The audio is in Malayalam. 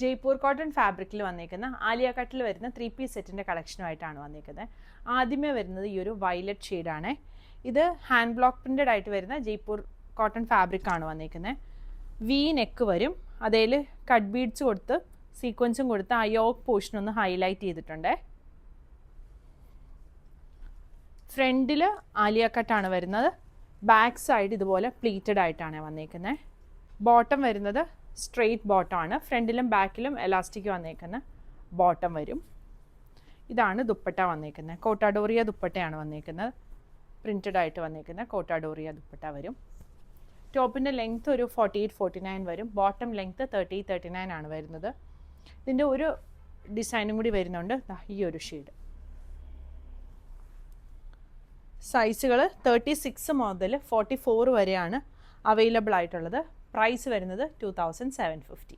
ജയ്പൂർ കോട്ടൺ ഫാബ്രിക്കിൽ വന്നിരിക്കുന്ന ആലിയ കട്ടിൽ വരുന്ന 3 പീസ് സെറ്റിൻ്റെ കളക്ഷനുമായിട്ടാണ് വന്നിരിക്കുന്നത്. ആദ്യമേ വരുന്നത് ഈ ഒരു വയലറ്റ് ഷെയ്ഡാണ്. ഇത് ഹാൻഡ് ബ്ലോക്ക് പ്രിൻറ്റഡ് ആയിട്ട് വരുന്ന ജയ്പൂർ കോട്ടൺ ഫാബ്രിക്കാണ് വന്നിരിക്കുന്നത്. വി നെക്ക് വരും, അതിൽ കട്ട് ബീഡ്സ് കൊടുത്ത് സീക്വൻസും കൊടുത്ത് ആ യോക്ക് പോർഷൻ ഒന്ന് ഹൈലൈറ്റ് ചെയ്തിട്ടുണ്ട്. ഫ്രണ്ടിൽ ആലിയ കട്ടാണ് വരുന്നത്. ബാക്ക് സൈഡ് ഇതുപോലെ പ്ലീറ്റഡ് ആയിട്ടാണ് വന്നിരിക്കുന്നത്. ബോട്ടം വരുന്നത് സ്ട്രെയിറ്റ് ബോട്ടം ആണ്. ഫ്രണ്ടിലും ബാക്കിലും എലാസ്റ്റിക് വന്നേക്കുന്ന ബോട്ടം വരും. ഇതാണ് ദുപ്പട്ട വന്നേക്കുന്നത്. കോട്ടാഡോറിയ ദുപ്പട്ടയാണ് വന്നേക്കുന്നത്. പ്രിൻറ്റഡ് ആയിട്ട് വന്നേക്കുന്ന കോട്ടാഡോറിയ ദുപ്പട്ട വരും. ടോപ്പിൻ്റെ ലെങ്ത്ത് ഒരു 48-49 വരും. ബോട്ടം ലെങ്ത്ത് 30-39 ആണ് വരുന്നത്. ഇതിൻ്റെ ഒരു ഡിസൈനും കൂടി വരുന്നുണ്ട്, ഈ ഒരു ഷെയ്ഡ്. സൈസുകൾ 36 മുതൽ 44 വരെയാണ് അവൈലബിൾ ആയിട്ടുള്ളത്. പ്രൈസ് വരുന്നത് 2750.